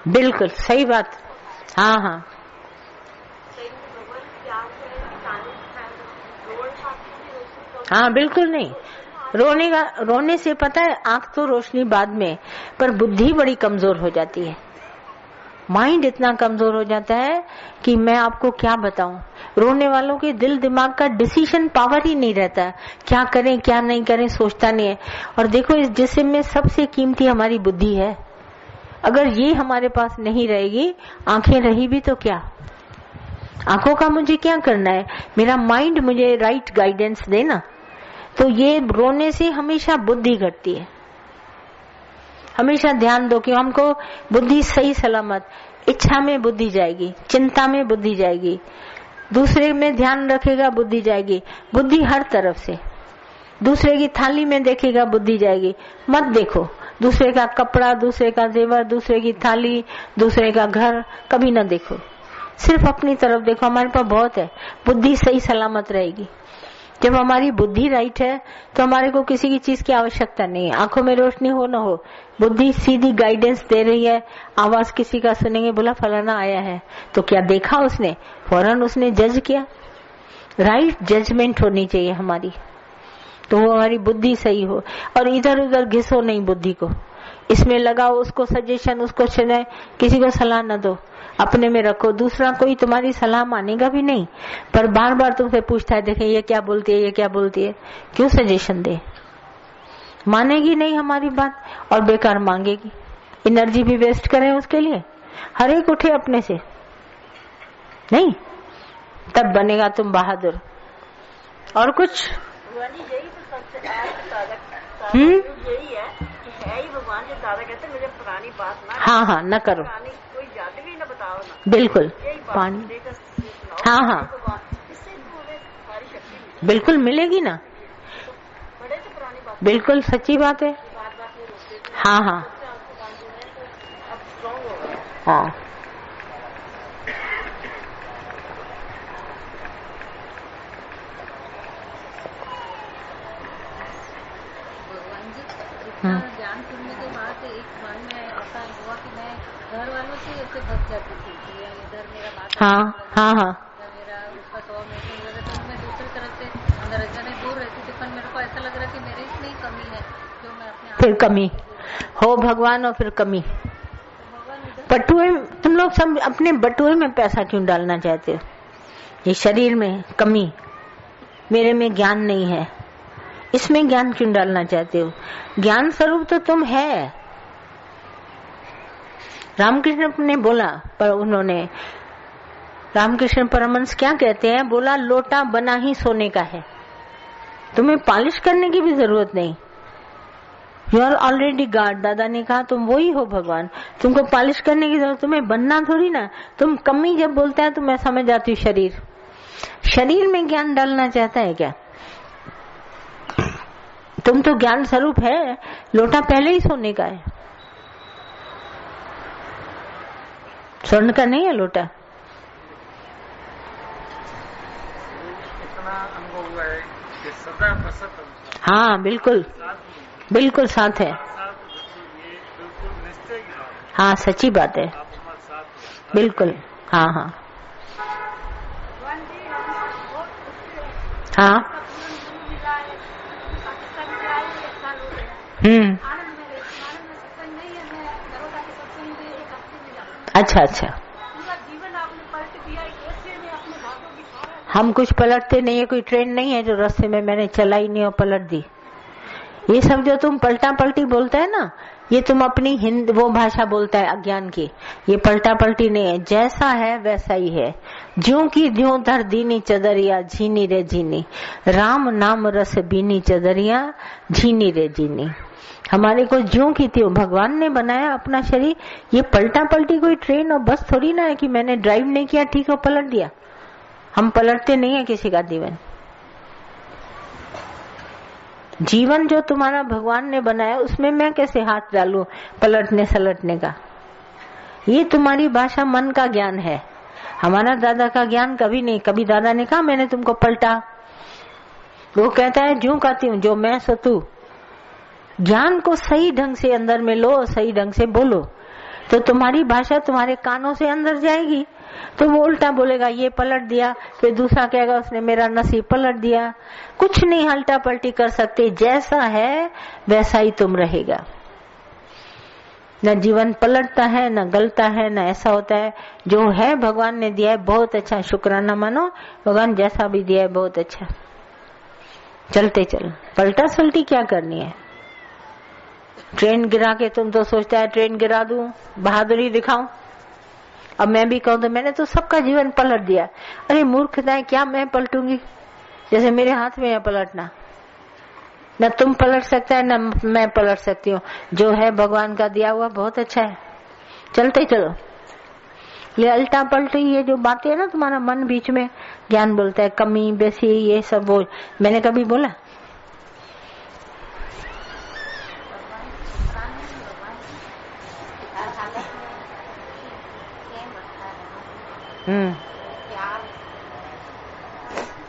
बिल्कुल सही बात। हाँ हाँ हाँ, बिल्कुल नहीं। रोने से पता है, आंख तो रोशनी बाद में, पर बुद्धि बड़ी कमजोर हो जाती है। माइंड इतना कमजोर हो जाता है कि मैं आपको क्या बताऊं। रोने वालों के दिल दिमाग का डिसीजन पावर ही नहीं रहता, क्या करें क्या नहीं करें सोचता नहीं है। और देखो, इस जिस्म में सबसे कीमती हमारी बुद्धि है। अगर ये हमारे पास नहीं रहेगी, आंखें रही भी तो क्या, आंखों का मुझे क्या करना है, मेरा माइंड मुझे राइट गाइडेंस देना। तो ये रोने से हमेशा बुद्धि घटती है। हमेशा ध्यान दो कि हमको बुद्धि सही सलामत, इच्छा में बुद्धि जाएगी, चिंता में बुद्धि जाएगी, दूसरे में ध्यान रखेगा बुद्धि जाएगी। बुद्धि हर तरफ से, दूसरे की थाली में देखेगा बुद्धि जाएगी। मत देखो दूसरे का कपड़ा, दूसरे का जेवर, दूसरे की थाली, दूसरे का घर, कभी ना देखो, सिर्फ अपनी तरफ देखो। हमारे पास बहुत है, बुद्धि सही सलामत रहेगी। जब हमारी बुद्धि राइट है तो हमारे को किसी की चीज की आवश्यकता नहीं है। आंखों में रोशनी हो ना हो, बुद्धि सीधी गाइडेंस दे रही है। आवाज किसी का सुनेंगे, बोला फलाना आया है, तो क्या देखा उसने, फौरन उसने जज किया। राइट जजमेंट होनी चाहिए हमारी, तो वो हमारी बुद्धि सही हो। और इधर उधर घिसो नहीं बुद्धि को, इसमें लगाओ उसको सजेशन, उसको सुने, किसी को सलाह न दो, अपने में रखो। दूसरा कोई तुम्हारी सलाह मानेगा भी नहीं, पर बार बार तुमसे पूछता है, देखे ये क्या बोलती है, ये क्या बोलती है, क्यों सजेशन दे। मानेगी नहीं हमारी बात और बेकार मांगेगी, एनर्जी भी वेस्ट करें उसके लिए। हर एक उठे अपने से नहीं, तब बनेगा तुम बहादुर। और कुछ यही है कि है ही भगवान जो दादा कहते मुझे पुरानी बात ना, हाँ हाँ न करो, कोई जाते भी ना बताओ ना, बिल्कुल पानी, हाँ हाँ इससे सारी शक्ति बिल्कुल मिलेगी ना, बड़े से पुरानी बात, बिल्कुल सच्ची बात है। हाँ हाँ हाँ ज्ञान सुनने के बाद एक मन में ऐसा हुआ कि मैं घर वालों से ऐसे बच जाती थी कि इधर मेरा बात, हाँ हाँ हाँ मेरा उसका 100 मीटिंग वगैरह, तो मैं दूसरी तरफ से अंदर जाने दूर रहती थी। पर मेरे को ऐसा लग रहा कि मेरे इसमें ही कमी है, जो मैं अपने फिर कमी हो भगवान, और फिर कमी। बटुए, तुम लोग सब अपने बटुए में पैसा क्यों डालना चाहते हो? ये शरीर में कमी, मेरे में ज्ञान नहीं है, इसमें ज्ञान क्यों डालना चाहते हो? ज्ञान स्वरूप तो तुम है। रामकृष्ण ने बोला, पर उन्होंने, रामकृष्ण परमहंस क्या कहते हैं, बोला लोटा बना ही सोने का है, तुम्हें पॉलिश करने की भी जरूरत नहीं, यू आर ऑलरेडी गॉड। दादा ने कहा तुम वही हो भगवान, तुमको पॉलिश करने की जरूरत, तुम्हें बनना थोड़ी ना। तुम कमी जब बोलते हैं तो मैं समझ जाती हूँ, शरीर में ज्ञान डालना चाहता है क्या? तुम तो ज्ञान स्वरूप है, लोटा पहले ही सोने का है, स्वर्ण का नहीं है लोटा। इतना अनुभव हुआ है कि सदा बसत, हाँ बिल्कुल बिल्कुल साथ है, हाँ सच्ची बात है, बिल्कुल हाँ हाँ हाँ अच्छा अच्छा, हम कुछ पलटते नहीं है, कोई ट्रेन नहीं है जो रास्ते में मैंने चलाई नहीं और पलट दी। ये सब जो तुम पलटा पलटी बोलते है ना, ये तुम अपनी हिंद वो भाषा बोलता है अज्ञान की। ये पलटा पलटी नहीं है, जैसा है वैसा ही है। ज्यों की ज्यों धर दीनी चदरिया, झीनी रे झीनी, राम नाम रस बीनी चदरिया, झीनी रे झीनी। हमारे को ज्यों की त्यों भगवान ने बनाया अपना शरीर। ये पलटा पलटी कोई ट्रेन और बस थोड़ी ना है कि मैंने ड्राइव नहीं किया ठीक है पलट दिया। हम पलटते नहीं है किसी का जीवन। जीवन जो तुम्हारा भगवान ने बनाया उसमें मैं कैसे हाथ डालूं पलटने सलटने का? ये तुम्हारी भाषा मन का ज्ञान है, हमारा दादा का ज्ञान कभी नहीं। कभी दादा ने कहा मैंने तुमको पलटा, वो कहता है ज्यों कहती हूँ जो मैं सो तू। ज्ञान को सही ढंग से अंदर में लो, सही ढंग से बोलो। तो तुम्हारी भाषा तुम्हारे कानों से अंदर जाएगी, तो वो उल्टा बोलेगा, ये पलट दिया, फिर दूसरा कहेगा उसने मेरा नसीब पलट दिया। कुछ नहीं हल्टा पलटी कर सकते, जैसा है वैसा ही तुम रहेगा। न जीवन पलटता है, न गलता है, न ऐसा होता है। जो है भगवान ने दिया है बहुत अच्छा, शुक्राना मानो, भगवान जैसा भी दिया है बहुत अच्छा। चलते चल, पलटा सलटी क्या करनी है। ट्रेन गिरा के तुम तो सोचता है ट्रेन गिरा दूं, बहादुरी दिखाऊं। अब मैं भी कहूं तो मैंने तो सबका जीवन पलट दिया। अरे मूर्खता है, क्या मैं पलटूंगी? जैसे मेरे हाथ में है पलटना। न तुम पलट सकता है न मैं पलट सकती हूँ। जो है भगवान का दिया हुआ बहुत अच्छा है। चलते चलो। ये अल्टा पलटी ये जो बातें है ना, तुम्हारा मन बीच में ज्ञान बोलता है, कमी बेसी ये सब बोल, मैंने कभी बोला?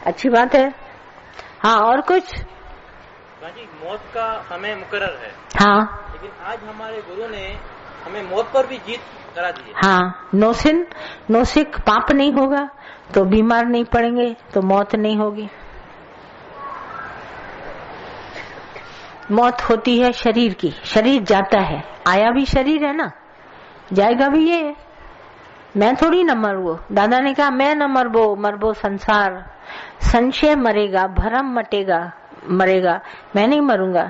अच्छी बात है। हाँ, और कुछ? जी, मौत का समय मुकर्रर है। हाँ, लेकिन आज हमारे गुरु ने हमें मौत पर भी जीत करा दी है। हाँ, नो सिन नो सिक, पाप नहीं होगा तो बीमार नहीं पड़ेंगे तो मौत नहीं होगी। मौत होती है शरीर की, शरीर जाता है, आया भी शरीर है ना, जाएगा भी ये है। मैं थोड़ी न मरबो, दादा ने कहा मैं न मरबो, मरबो संसार। संशय मरेगा, भरम मटेगा, मरेगा, मैं नहीं मरूंगा,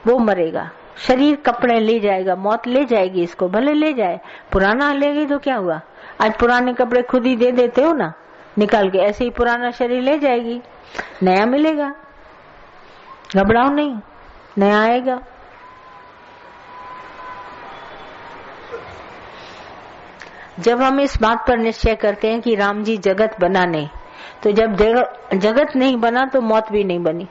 वो मरेगा। शरीर कपड़े ले जाएगा, मौत ले जाएगी इसको, भले ले जाए। पुराना लेगी तो क्या हुआ, आज पुराने कपड़े खुद ही दे देते हो ना निकाल के, ऐसे ही पुराना शरीर ले जाएगी, नया मिलेगा। घबराओ नहीं, नया आएगा। जब हम इस बात पर निश्चय करते हैं कि राम जी जगत बनाने, तो जब जगत नहीं बना तो मौत भी नहीं बनी,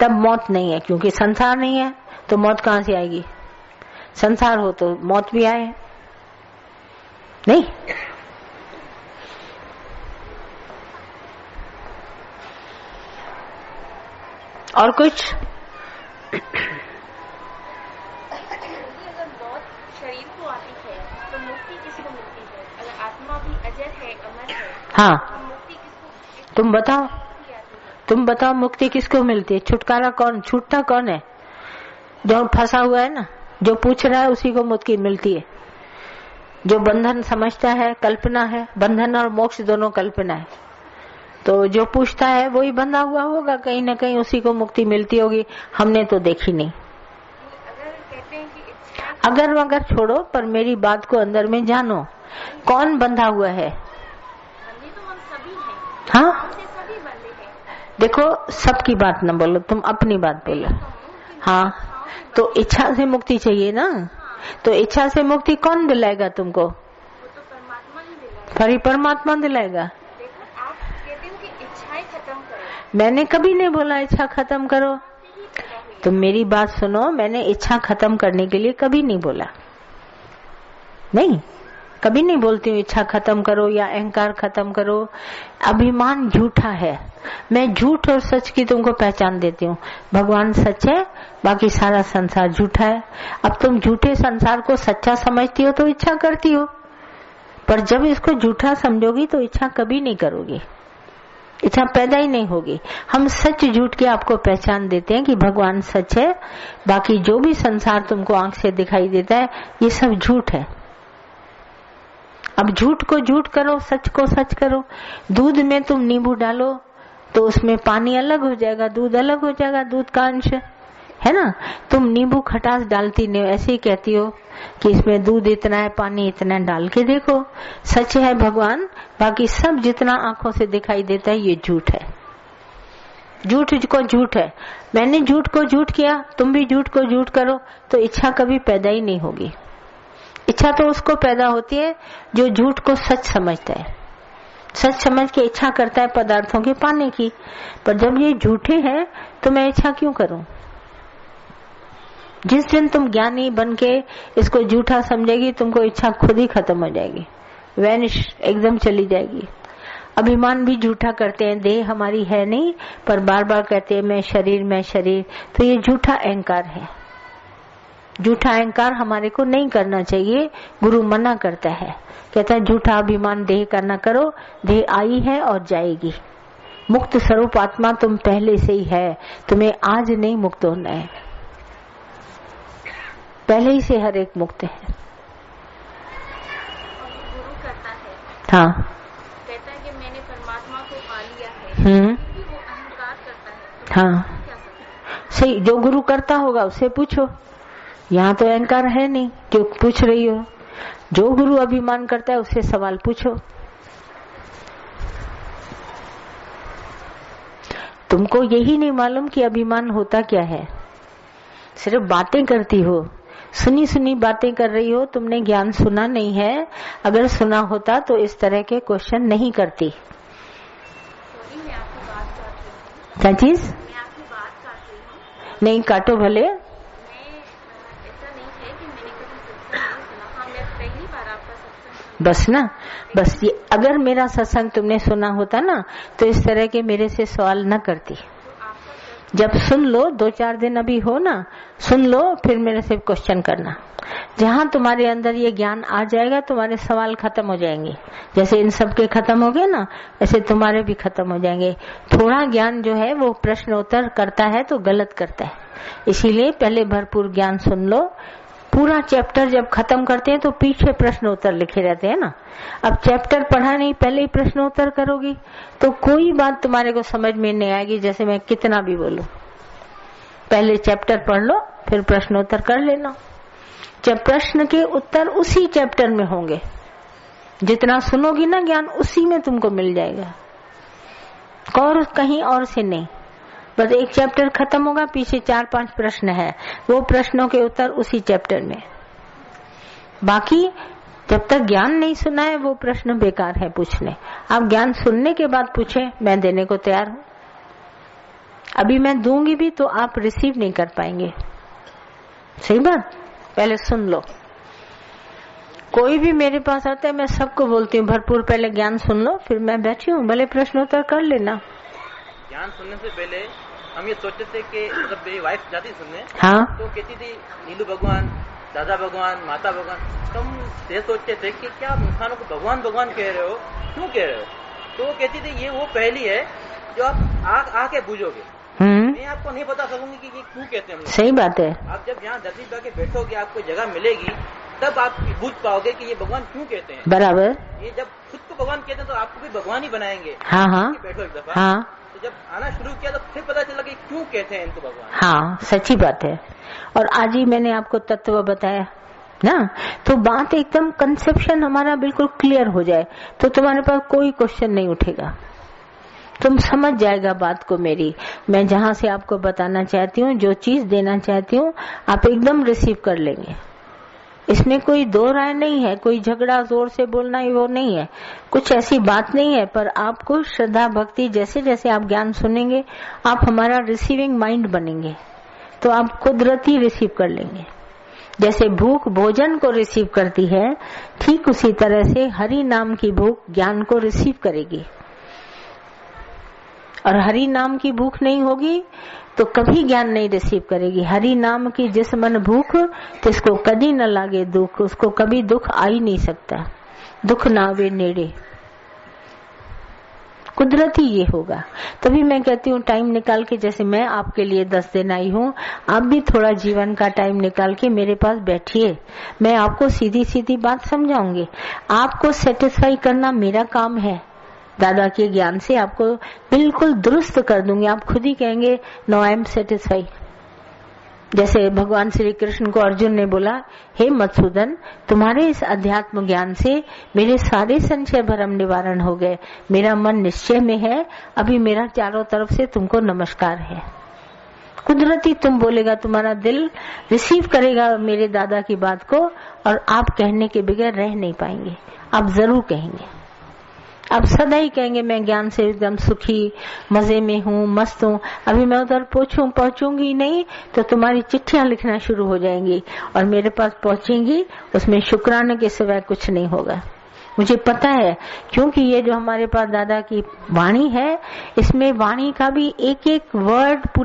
तब मौत नहीं है, क्योंकि संसार नहीं है तो मौत कहां से आएगी? संसार हो तो मौत भी आए नहीं। और कुछ? शरीर को आती है तो मुक्ति किसको मिलती है? अगर आत्मा भी अजर है, अमर है, हाँ, तो मुक्ति किसको? तुम बताओ, तुम बताओ मुक्ति किसको मिलती है? छुटकारा कौन, छूटता कौन है? जो फंसा हुआ है ना, जो पूछ रहा है उसी को मुक्ति मिलती है। जो बंधन समझता है कल्पना है, बंधन और मोक्ष दोनों कल्पना है। तो जो पूछता है वही बंधा हुआ होगा, कहीं न कहीं उसी को मुक्ति मिलती होगी। हमने तो देखी नहीं। अगर छोड़ो, पर मेरी बात को अंदर में जानो, कौन बंधा हुआ है? तो हम सभी हैं। हाँ, हमसे सभी बंधे हैं। देखो सबकी बात न बोलो, तुम अपनी बात बोलो। हाँ, तो इच्छा से मुक्ति चाहिए ना, तो इच्छा से मुक्ति कौन दिलाएगा तुमको? वो तो परमात्मा ही दिलाएगा। फिर परमात्मा दिलाएगा। देखो आप कहते हो कि इच्छाएं खत्म करो, मैंने कभी नहीं बोला इच्छा खत्म करो। तुम मेरी बात सुनो, मैंने इच्छा खत्म करने के लिए कभी नहीं बोला। नहीं, कभी नहीं बोलती हूँ इच्छा खत्म करो या अहंकार खत्म करो। अभिमान झूठा है। मैं झूठ और सच की तुमको पहचान देती हूँ। भगवान सच है, बाकी सारा संसार झूठा है। अब तुम झूठे संसार को सच्चा समझती हो तो इच्छा करती हो, पर जब इसको झूठा समझोगी तो इच्छा कभी नहीं करोगी, इच्छा पैदा ही नहीं होगी। हम सच झूठ के आपको पहचान देते हैं कि भगवान सच है, बाकी जो भी संसार तुमको आंख से दिखाई देता है ये सब झूठ है। अब झूठ को झूठ करो, सच को सच करो। दूध में तुम नींबू डालो तो उसमें पानी अलग हो जाएगा, दूध अलग हो जाएगा, दूध का अंश है ना। तुम नींबू खटास डालती नहीं, ऐसे ही कहती हो कि इसमें दूध इतना है, पानी इतना है, डाल के देखो। सच है भगवान, बाकी सब जितना आंखों से दिखाई देता है ये झूठ है। झूठ को झूठ है। मैंने झूठ को झूठ किया, तुम भी झूठ को झूठ करो, तो इच्छा कभी पैदा ही नहीं होगी। इच्छा तो उसको पैदा होती है जो झूठ को सच समझता है, सच समझ के इच्छा करता है पदार्थों के पाने की। पर जब ये झूठे हैं तो मैं इच्छा क्यों करूं? जिस दिन तुम ज्ञानी बन के इसको झूठा समझेगी, तुमको इच्छा खुद ही खत्म हो जाएगी, वैनिश, एकदम चली जाएगी। अभिमान भी झूठा करते हैं, देह हमारी है नहीं, पर बार बार कहते हैं मैं शरीर, मैं शरीर, तो ये झूठा अहंकार है। झूठा अहंकार हमारे को नहीं करना चाहिए। गुरु मना करता है, कहता है झूठा अभिमान देह का न करो, देह आई है और जाएगी। मुक्त स्वरूप आत्मा तुम पहले से ही है, तुम्हें आज नहीं मुक्त होना है, पहले ही से हर एक मुक्त है। गुरु कहता है, हाँ, कहता है कि मैंने परमात्मा को पा लिया है, कि वो अहंकार करता है, तो हाँ क्या सकते? सही। जो गुरु करता होगा उससे पूछो, यहाँ तो अहंकार है नहीं जो पूछ रही हो। जो गुरु अभिमान करता है उससे सवाल पूछो। तुमको यही नहीं मालूम कि अभिमान होता क्या है, सिर्फ बातें करती हो, सुनी सुनी बातें कर रही हो, तुमने ज्ञान सुना नहीं है। अगर सुना होता तो इस तरह के क्वेश्चन नहीं करती। सॉरी, मैं आपकी बात काट रही हूँ। क्या चीज? मैं आपकी बात काट रही हूँ। नहीं काटो भले। ऐसा नहीं है कि मैंने कभी सत्संग नहीं सुना। हाँ, मैं पहली बार आपका सत्संग सुना। बस ना, बस ये अगर मेरा सत्संग तुमने सुना होता ना तो इस तरह के मेरे से सवाल न करती। जब सुन लो, 2-4 दिन अभी हो ना, सुन लो, फिर मेरे से क्वेश्चन करना। जहाँ तुम्हारे अंदर ये ज्ञान आ जाएगा तुम्हारे सवाल खत्म हो जाएंगे। जैसे इन सब के खत्म हो गए ना, ऐसे तुम्हारे भी खत्म हो जाएंगे। थोड़ा ज्ञान जो है वो प्रश्न उत्तर करता है तो गलत करता है, इसीलिए पहले भरपूर ज्ञान सुन लो। पूरा चैप्टर जब खत्म करते हैं तो पीछे प्रश्न उत्तर लिखे रहते हैं ना। अब चैप्टर पढ़ा नहीं, पहले ही प्रश्न उत्तर करोगी तो कोई बात तुम्हारे को समझ में नहीं आएगी, जैसे मैं कितना भी बोलूं। पहले चैप्टर पढ़ लो, फिर प्रश्न उत्तर कर लेना। जब प्रश्न के उत्तर उसी चैप्टर में होंगे, जितना सुनोगी ना ज्ञान उसी में तुमको मिल जाएगा, और कहीं और से नहीं। बस एक चैप्टर खत्म होगा, पीछे 4-5 प्रश्न है, वो प्रश्नों के उत्तर उसी चैप्टर में। बाकी जब तक ज्ञान नहीं सुना है वो प्रश्न बेकार है पूछने। आप ज्ञान सुनने के बाद पूछे, मैं देने को तैयार हूं। अभी मैं दूंगी भी तो आप रिसीव नहीं कर पाएंगे। सही बात, पहले सुन लो। कोई भी मेरे पास आता है मैं सबको बोलती हूँ भरपूर पहले ज्ञान सुन लो, फिर मैं बैठी हूँ, भले प्रश्नोत्तर कर लेना। ज्ञान सुनने से पहले हम ये सोचते थे कि जब मेरी वाइफ जाती सुनने, हाँ, तो कहती थी नीलू भगवान, दादा भगवान, माता भगवान। तुम ये सोचते थे कि क्या इंसानों को भगवान भगवान कह रहे हो, क्यों कह रहे हो? तो वो कहती थी ये वो पहली है जो आप आके पूछोगे, मैं आपको नहीं बता सकूंगी कि ये क्यों कहते हैं। सही बात है। आप जब यहाँ धरती पे आके बैठोगे, आपको जगह मिलेगी, तब आप पूछ पाओगे कि ये भगवान क्यों कहते हैं। बराबर। ये जब खुद को भगवान कहते हैं तो आपको भी भगवान ही बनाएंगे। हाँ हाँ, बैठो एक दफा। हाँ, तो जब आना शुरू किया तो फिर पता चला कि क्यों कहते हैं इनको भगवान। हाँ, सच्ची बात है। और आज ही मैंने आपको तत्व बताया ना, तो बात एकदम कंसेप्शन हमारा बिल्कुल क्लियर हो जाए तो तुम्हारे पास कोई क्वेश्चन नहीं उठेगा। तुम समझ जाएगा बात को मेरी। मैं जहाँ से आपको बताना चाहती हूँ, जो चीज देना चाहती हूँ, आप एकदम रिसीव कर लेंगे। इसमें कोई दो राय नहीं है, कोई झगड़ा जोर से बोलना ही वो नहीं है, कुछ ऐसी बात नहीं है। पर आपको श्रद्धा भक्ति, जैसे जैसे आप ज्ञान सुनेंगे आप हमारा रिसीविंग माइंड बनेंगे तो आप कुदरती रिसीव कर लेंगे। जैसे भूख भोजन को रिसीव करती है, ठीक उसी तरह से हरि नाम की भूख ज्ञान को रिसीव करेगी। और हरि नाम की भूख नहीं होगी तो कभी ज्ञान नहीं रिसीव करेगी। हरि नाम की जिस मन भूख, तिसको कभी न लागे दुख, उसको कभी दुख आ ही नहीं सकता, दुख ना आवे नेड़े। कुदरती ये होगा। तभी मैं कहती हूँ टाइम निकाल के, जैसे मैं आपके लिए 10 दिन आई हूँ, आप भी थोड़ा जीवन का टाइम निकाल के मेरे पास बैठिए। मैं आपको सीधी सीधी बात समझाऊंगी। आपको सेटिस्फाई करना मेरा काम है। दादा के ज्ञान से आपको बिल्कुल दुरुस्त कर दूंगी। आप खुद ही कहेंगे नो आई एम सेटिस्फाई। जैसे भगवान श्री कृष्ण को अर्जुन ने बोला, हे मधुसूदन, तुम्हारे इस अध्यात्म ज्ञान से मेरे सारे संशय भरम निवारण हो गए, मेरा मन निश्चय में है, अभी मेरा चारों तरफ से तुमको नमस्कार है। कुदरती तुम बोलेगा, तुम्हारा दिल रिसीव करेगा मेरे दादा की बात को, और आप कहने के बगैर रह नहीं पाएंगे। आप जरूर कहेंगे, आप सदा ही कहेंगे मैं ज्ञान से एकदम सुखी, मजे में हूँ, मस्त हूँ। अभी मैं उधर पहुंचूंगी नहीं तो तुम्हारी चिट्ठियां लिखना शुरू हो जाएंगी और मेरे पास पहुंचेंगी, उसमें शुक्राने के सिवाय कुछ नहीं होगा। मुझे पता है, क्योंकि ये जो हमारे पास दादा की वाणी है, इसमें वाणी का भी एक एक वर्ड